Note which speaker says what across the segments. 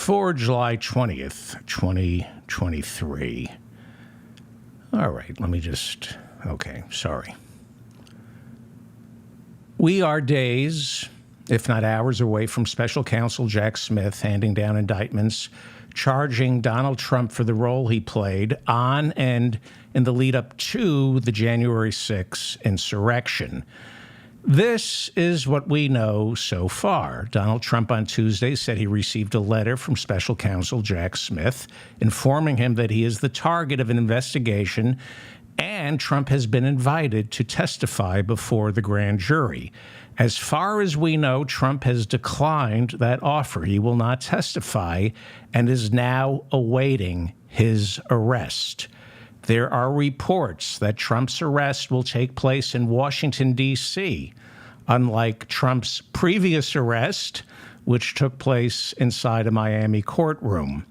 Speaker 1: for July 20th, 2023. All right, sorry. We are days, if not hours, away from special counsel Jack Smith handing down indictments charging Donald Trump for the role he played on and in the lead up to the January 6th insurrection. This is what we know so far. Donald Trump on Tuesday said he received a letter from special counsel Jack Smith informing him that he is the target of an investigation, and Trump has been invited to testify before the grand jury. As far as we know, Trump has declined that offer. He will not testify and is now awaiting his arrest. There are reports that Trump's arrest will take place in Washington, D.C., unlike Trump's previous arrest, which took place inside a Miami courtroom.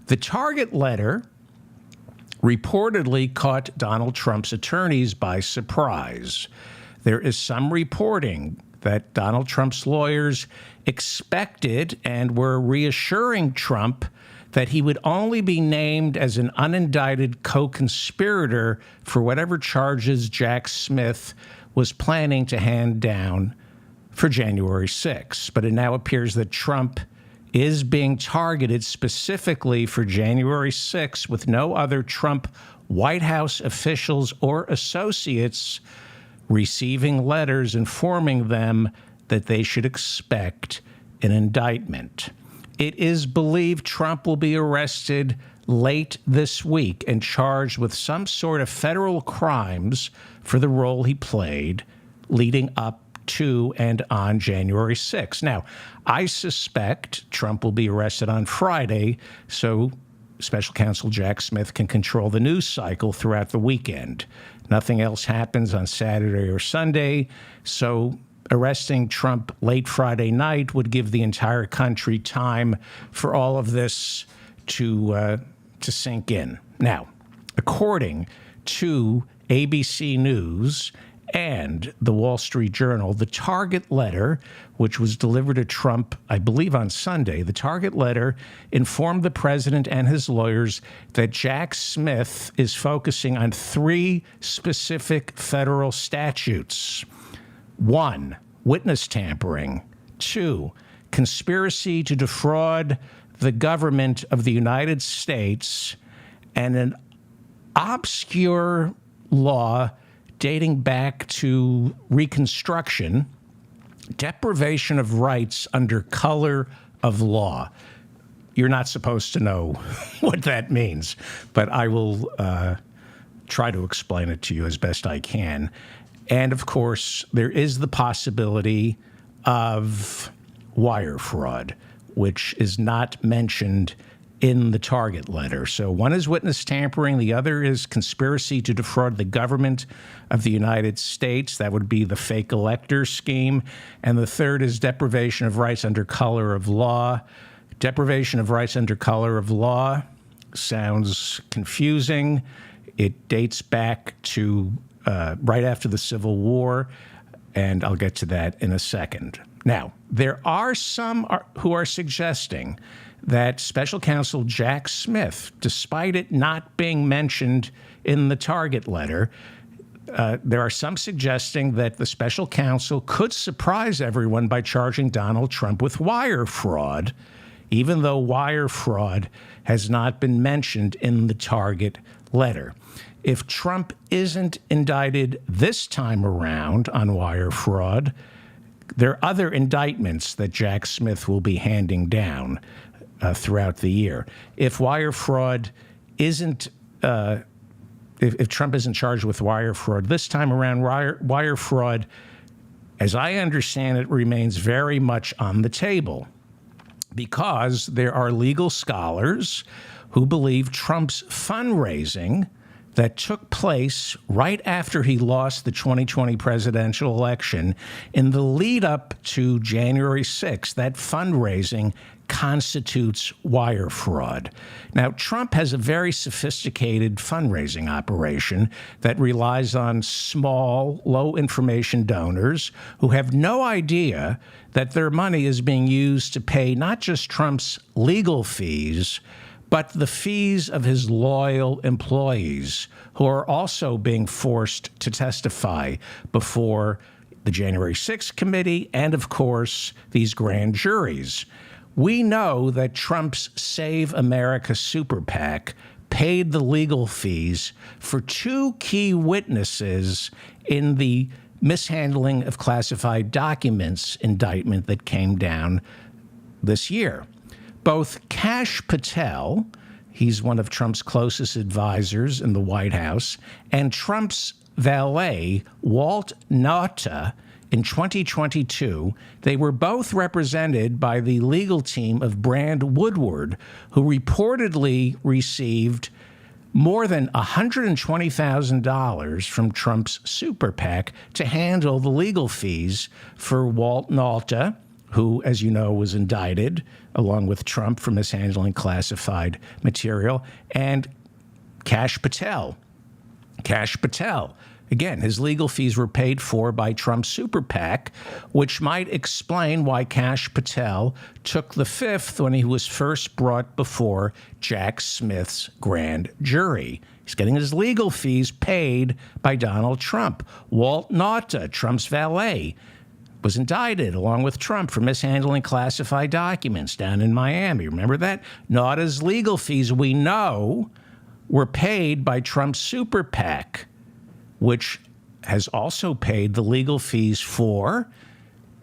Speaker 1: The target letter reportedly caught Donald Trump's attorneys by surprise. There is some reporting that Donald Trump's lawyers expected and were reassuring Trump that he would only be named as an unindicted co-conspirator for whatever charges Jack Smith was planning to hand down for January 6th. But it now appears that Trump is being targeted specifically for January 6th, with no other Trump White House officials or associates receiving letters informing them that they should expect an indictment. It is believed Trump will be arrested late this week and charged with some sort of federal crimes for the role he played leading up to and on January 6th. Now, I suspect Trump will be arrested on Friday, so special counsel Jack Smith can control the news cycle throughout the weekend. Nothing else happens on Saturday or Sunday, so arresting Trump late Friday night would give the entire country time for all of this to sink in. Now, according to ABC News and the Wall Street Journal, the target letter, which was delivered to Trump, I believe, on Sunday, the target letter informed the president and his lawyers that Jack Smith is focusing on three specific federal statutes. 1, witness tampering. 2, conspiracy to defraud the government of the United States, and an obscure law dating back to Reconstruction, deprivation of rights under color of law. You're not supposed to know what that means, but I will try to explain it to you as best I can. And of course, there is the possibility of wire fraud, which is not mentioned in the target letter. So one is witness tampering. The other is conspiracy to defraud the government of the United States. That would be the fake elector scheme. And the third is deprivation of rights under color of law. Deprivation of rights under color of law sounds confusing. It dates back to right after the Civil War, and I'll get to that in a second. Now, there are some who are suggesting that special counsel Jack Smith, despite it not being mentioned in the target letter, there are some suggesting that the special counsel could surprise everyone by charging Donald Trump with wire fraud, even though wire fraud has not been mentioned in the target letter. If Trump isn't indicted this time around on wire fraud, there are other indictments that Jack Smith will be handing down throughout the year. If wire fraud isn't, if Trump isn't charged with wire fraud this time around, wire fraud, as I understand it, remains very much on the table because there are legal scholars who believe Trump's fundraising that took place right after he lost the 2020 presidential election in the lead up to January 6th, that fundraising constitutes wire fraud. Now, Trump has a very sophisticated fundraising operation that relies on small, low-information donors who have no idea that their money is being used to pay not just Trump's legal fees, but the fees of his loyal employees who are also being forced to testify before the January 6th committee and, of course, these grand juries. We know that Trump's Save America super PAC paid the legal fees for two key witnesses in the mishandling of classified documents indictment that came down this year. Both Kash Patel, he's one of Trump's closest advisors in the White House, and Trump's valet, Walt Nauta, in 2022, they were both represented by the legal team of Brand Woodward, who reportedly received more than $120,000 from Trump's super PAC to handle the legal fees for Walt Nauta, who, as you know, was indicted along with Trump for mishandling classified material, and Kash Patel. Kash Patel, again, his legal fees were paid for by Trump's super PAC, which might explain why Kash Patel took the fifth when he was first brought before Jack Smith's grand jury. He's getting his legal fees paid by Donald Trump. Walt Nauta, Trump's valet, was indicted along with Trump for mishandling classified documents down in Miami. Remember that? Nauta's legal fees, we know, were paid by Trump's super PAC, which has also paid the legal fees for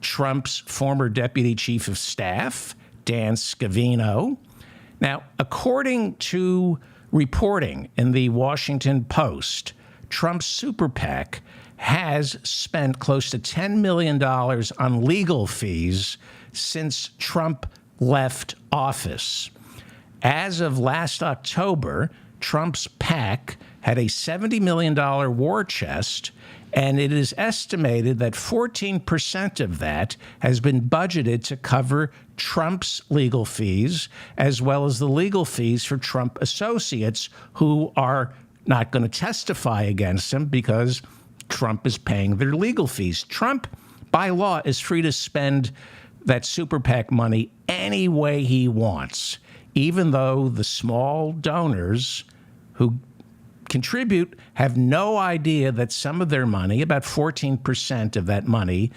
Speaker 1: Trump's former deputy chief of staff, Dan Scavino. Now, according to reporting in the Washington Post, Trump's super PAC has spent close to $10 million on legal fees since Trump left office. As of last October, Trump's PAC had a $70 million war chest, and it is estimated that 14% of that has been budgeted to cover Trump's legal fees, as well as the legal fees for Trump associates who are not going to testify against him because Trump is paying their legal fees. Trump, by law, is free to spend that super PAC money any way he wants, even though the small donors who contribute have no idea that some of their money, about 14% of that money,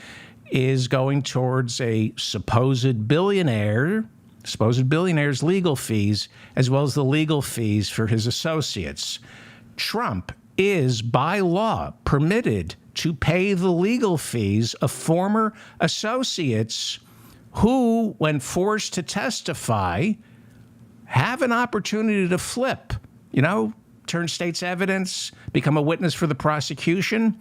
Speaker 1: is going towards a supposed billionaire's legal fees, as well as the legal fees for his associates. Trump is, by law, permitted to pay the legal fees of former associates who, when forced to testify, have an opportunity to flip, turn state's evidence, become a witness for the prosecution.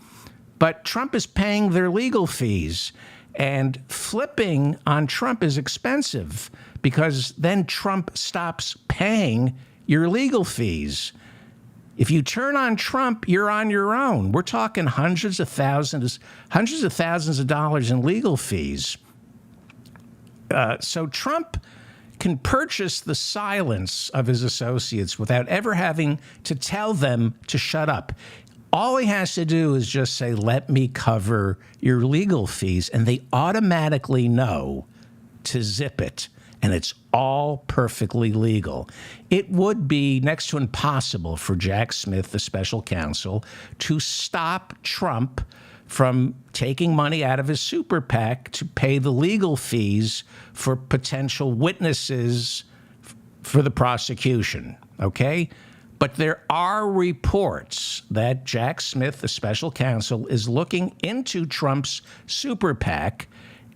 Speaker 1: But Trump is paying their legal fees. And flipping on Trump is expensive because then Trump stops paying your legal fees. If you turn on Trump, you're on your own. We're talking hundreds of thousands of dollars in legal fees. So Trump can purchase the silence of his associates without ever having to tell them to shut up. All he has to do is just say, let me cover your legal fees, and they automatically know to zip it. And it's all perfectly legal. It would be next to impossible for Jack Smith, the special counsel, to stop Trump from taking money out of his super PAC to pay the legal fees for potential witnesses for the prosecution, okay? But there are reports that Jack Smith, the special counsel, is looking into Trump's super PAC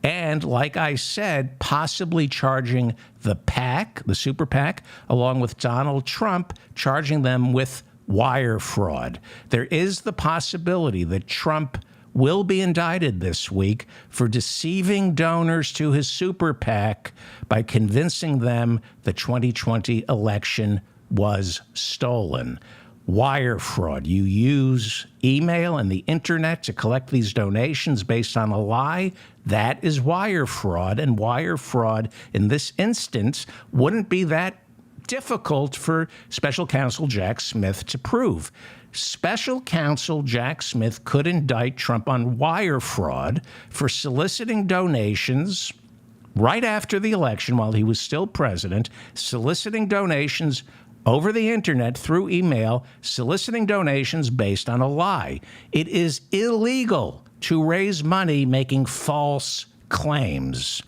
Speaker 1: and, like I said, possibly charging the PAC, the super PAC, along with Donald Trump, charging them with wire fraud. There is the possibility that Trump will be indicted this week for deceiving donors to his super PAC by convincing them the 2020 election was stolen. wire fraud. You use email and the internet to collect these donations based on a lie. That is wire fraud. And wire fraud in this instance wouldn't be that difficult for Special Counsel Jack Smith to prove. Special Counsel Jack Smith could indict Trump on wire fraud for soliciting donations right after the election while he was still president, soliciting donations over the internet through email, soliciting donations based on a lie. It is illegal to raise money making false claims.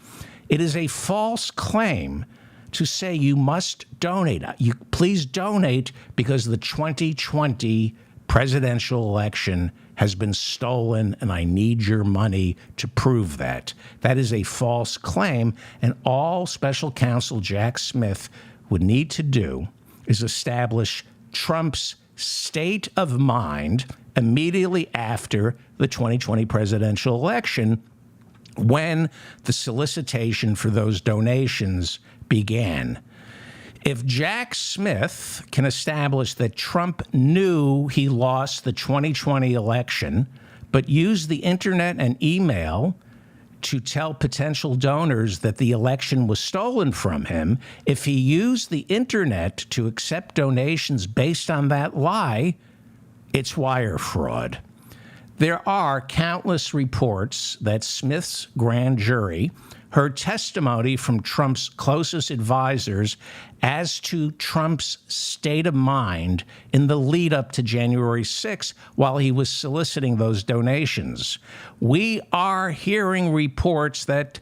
Speaker 1: It is a false claim to say you must donate. You please donate because the 2020 presidential election has been stolen and I need your money to prove that. That is a false claim, and all Special Counsel Jack Smith would need to do is establish Trump's state of mind immediately after the 2020 presidential election, when the solicitation for those donations began. If Jack Smith can establish that Trump knew he lost the 2020 election, but used the internet and email to tell potential donors that the election was stolen from him, if he used the internet to accept donations based on that lie, it's wire fraud. There are countless reports that Smith's grand jury heard testimony from Trump's closest advisors as to Trump's state of mind in the lead up to January 6th while he was soliciting those donations. We are hearing reports that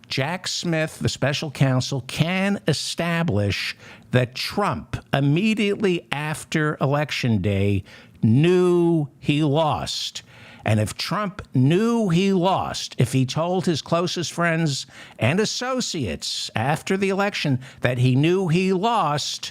Speaker 1: Jack Smith, the special counsel, can establish that Trump, immediately after Election Day, knew he lost. And if Trump knew he lost, if he told his closest friends and associates after the election that he knew he lost,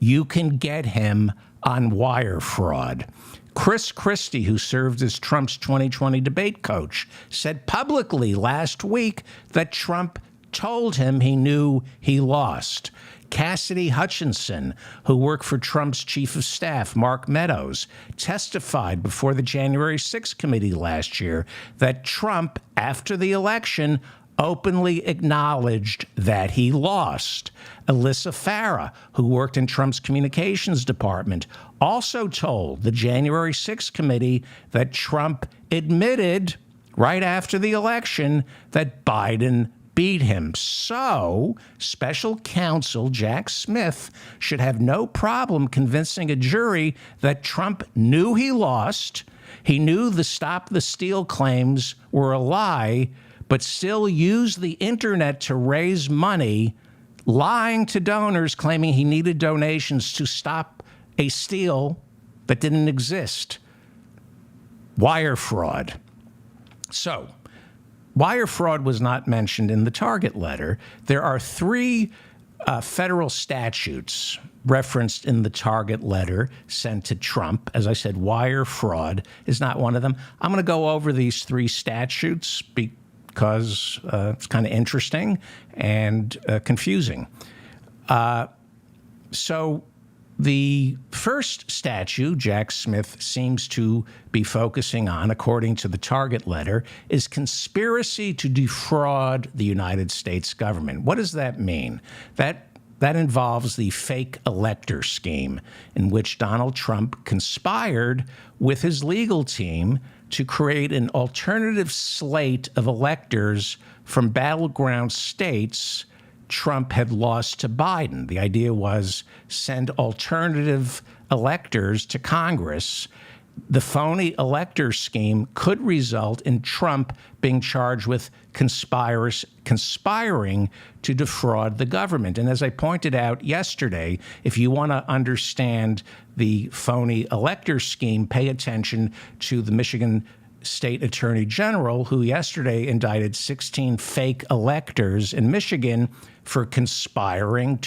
Speaker 1: you can get him on wire fraud. Chris Christie, who served as Trump's 2020 debate coach, said publicly last week that Trump told him he knew he lost. Cassidy Hutchinson, who worked for Trump's chief of staff, Mark Meadows, testified before the January 6th committee last year that Trump, after the election, openly acknowledged that he lost. Alyssa Farah, who worked in Trump's communications department, also told the January 6th committee that Trump admitted right after the election that Biden beat him. So, special counsel Jack Smith should have no problem convincing a jury that Trump knew he lost, he knew the Stop the Steal claims were a lie, but still used the internet to raise money, lying to donors, claiming he needed donations to stop a steal that didn't exist. Wire fraud. So, wire fraud was not mentioned in the target letter. There are three federal statutes referenced in the target letter sent to Trump. As I said, wire fraud is not one of them. I'm going to go over these three statutes because it's kind of interesting and confusing. So the first statute Jack Smith seems to be focusing on, according to the target letter, is conspiracy to defraud the United States government. What does that mean? That involves the fake elector scheme in which Donald Trump conspired with his legal team to create an alternative slate of electors from battleground states Trump had lost to Biden. The idea was send alternative electors to Congress. The phony elector scheme could result in Trump being charged with conspiring to defraud the government. And as I pointed out yesterday, if you want to understand the phony elector scheme, pay attention to the Michigan State Attorney General, who yesterday indicted 16 fake electors in Michigan for conspiring